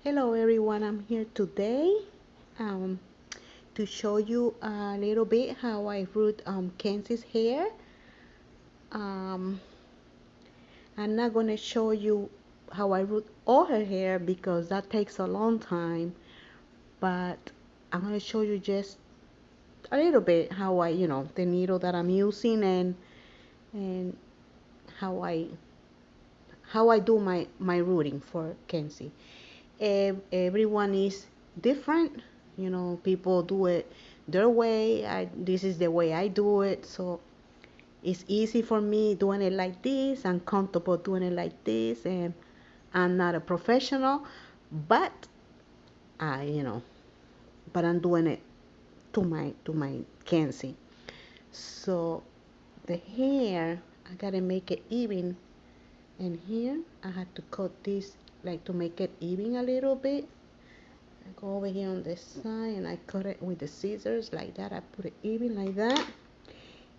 Hello everyone, I'm here today um, to show you a little bit how I root Kenzie's hair. Um, I'm not going to show you how I root all her hair because that takes a long time, but I'm going to show you just a little bit how I, the needle that I'm using and how I do my rooting for Kenzie. Everyone is different, people do it their way. This is the way I do it, so it's easy for me doing it like this. I'm comfortable doing it like this, and I'm not a professional, but I but I'm doing it to my Kenzie. So the hair, I gotta make it even, and here I had to cut this like to make it even a little bit. I go over here on this side and I cut it with the scissors like that. I put it even like that,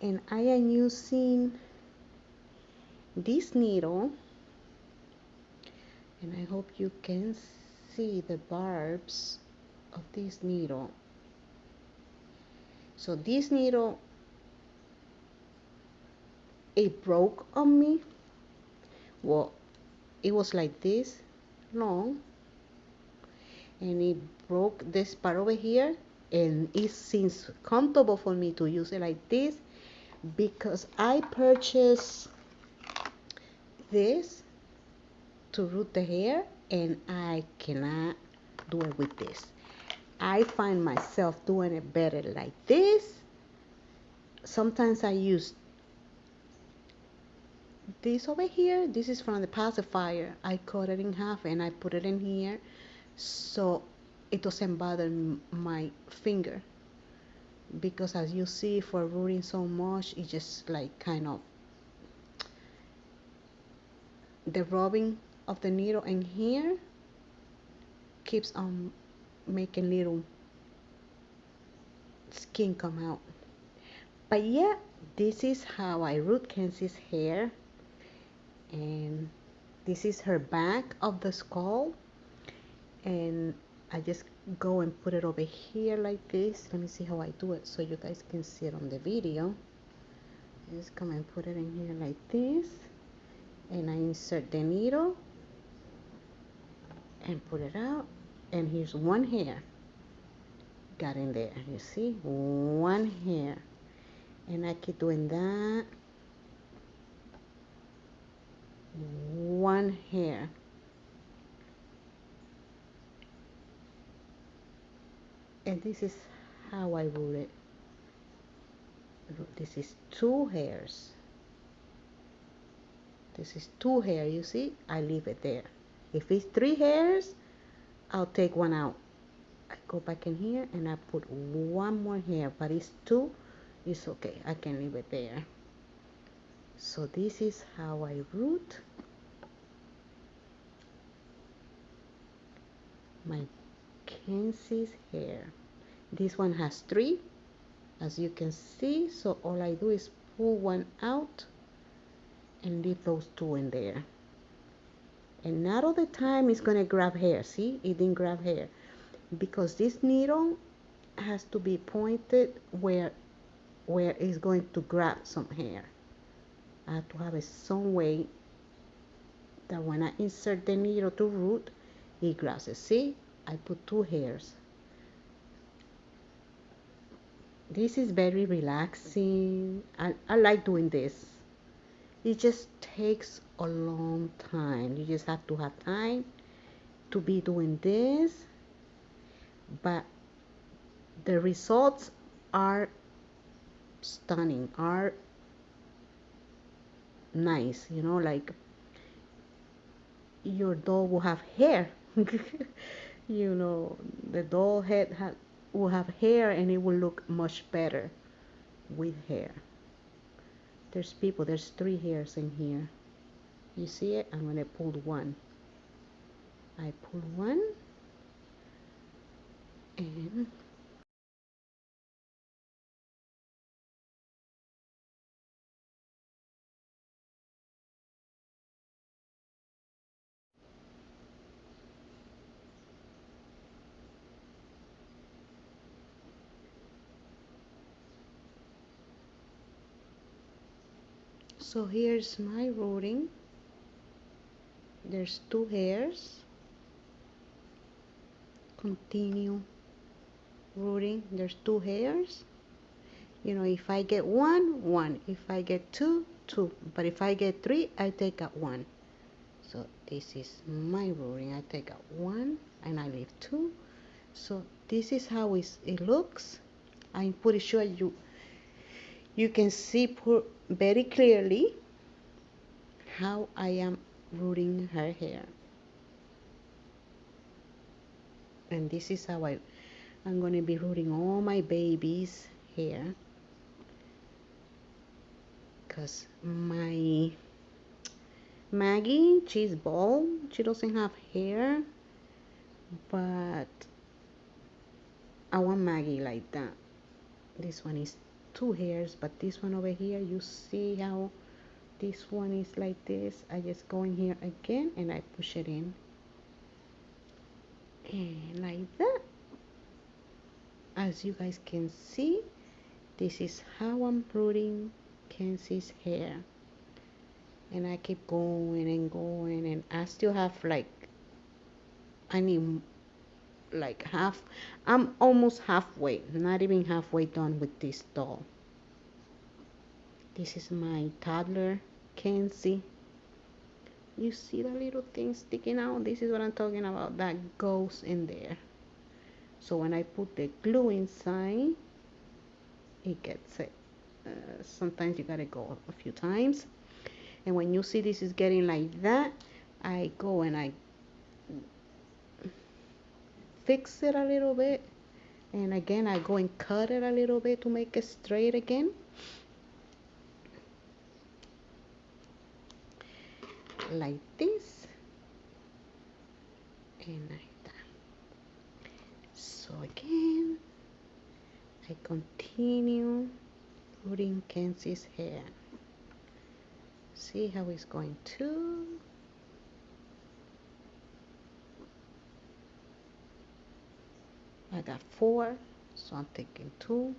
and I am using this needle, and I hope you can see the barbs of this needle. So this needle, it broke on me. Well, it was like this long, and it broke this part over here, and it seems comfortable for me to use it like this because I purchased this to root the hair, and I cannot do it with this. I find myself doing it better like this. Sometimes I use this over here. This is from the pacifier. I cut it in half and I put it in here so it doesn't bother my finger, because as you see, for rooting so much, it just like kind of the rubbing of the needle in here keeps on making little skin come out. But yeah, this is how I root Kenzie's hair, and this is her back of the skull, and I just go and put it over here like this. Let me see how I do it so you guys can see it on the video. Just come and put it in here like this, and I insert the needle and put it out, and here's one hair got in there. You see, one hair, and I keep doing that. One hair, and this is how I root it. This is two hairs. This is two hairs. You see, I leave it there. If it's three hairs, I'll take one out. I go back in here and I put one more hair, but it's two, it's okay. I can leave it there. So this is how I root my Kenzie's hair. This one has three, as you can see. So all I do is pull one out and leave those two in there. And not all the time it's gonna grab hair. See, it didn't grab hair because this needle has to be pointed where it's going to grab some hair. I have to have it some way that when I insert the needle to root, it grabs it. See, I put two hairs. This is very relaxing. I like doing this. It just takes a long time. You just have to have time to be doing this, but the results are stunning, are nice, like your doll will have hair. The doll head will have hair, and it will look much better with hair. There's three hairs in here. You see it? I'm gonna pull one. I pull one, and So here's my rooting. There's 2 hairs. Continue rooting. There's 2 hairs. You know, if I get 1, 1. If I get 2, 2. But if I get 3, I take out 1. So this is my rooting. I take out 1 and I leave 2. So this is how it looks. I'm pretty sure you can see very clearly how I am rooting her hair. And this is how I'm going to be rooting all my babies' hair. Because my Maggie, she's bald. She doesn't have hair. But I want Maggie like that. This one is 2 hairs, but this one over here, you see how this one is like this. I just go in here again and I push it in. And like that. As you guys can see, this is how I'm rooting Kenzie's hair. And I keep going and going, and I still have I need half. I'm almost halfway, not even halfway done with this doll. This is my toddler, Kenzie. You see the little thing sticking out? This is what I'm talking about. That goes in there. So when I put the glue inside, it gets it. Sometimes you gotta go a few times. And when you see this is getting like that, I go and I fix it a little bit. And again, I go and cut it a little bit to make it straight again. Like this. And like that. So again, I continue rooting Kenzie's hair. See how it's going to. I got 4, so I'm taking 2.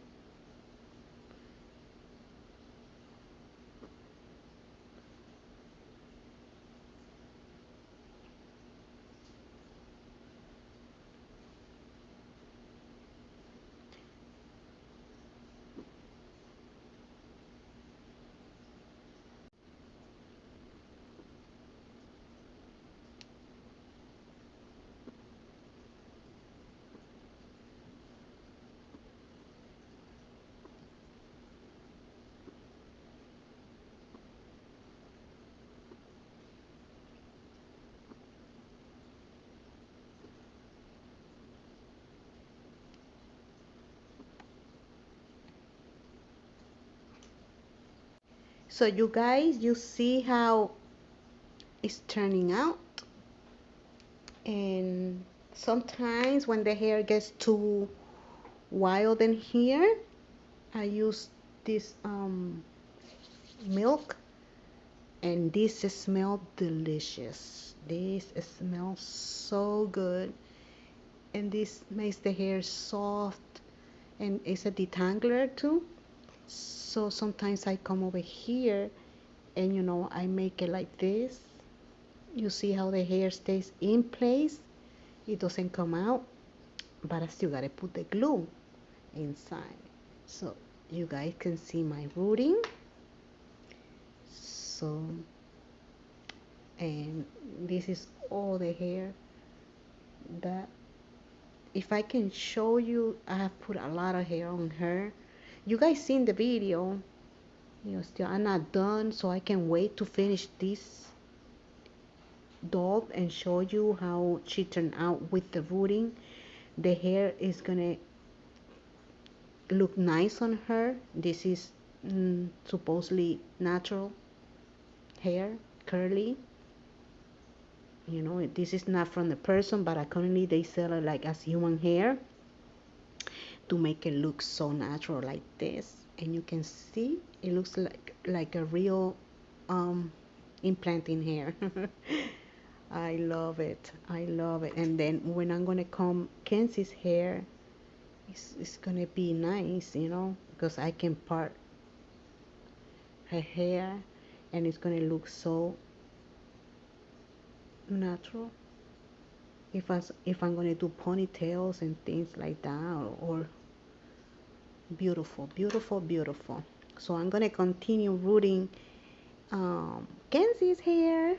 So you guys, you see how it's turning out. And sometimes when the hair gets too wild in here, I use this milk, and this smells delicious. This smells so good, and this makes the hair soft, and it's a detangler too. So sometimes I come over here and I make it like this. You see how the hair stays in place? It doesn't come out, but I still gotta put the glue inside. So you guys can see my rooting. So, and this is all the hair that, if I can show you, I have put a lot of hair on her. You guys seen the video. Still I'm not done, so I can wait to finish this doll and show you how she turned out with the rooting. The hair is gonna look nice on her. This is supposedly natural hair, curly. This is not from the person, but currently they sell it like as human hair to make it look so natural like this. And you can see it looks like a real implant in hair. I love it. I love it. And then when I'm gonna comb Kenzie's hair, it's gonna be nice, because I can part her hair and it's gonna look so natural if I'm gonna do ponytails and things like that, or beautiful, beautiful, beautiful. So I'm gonna continue rooting Kenzie's hair.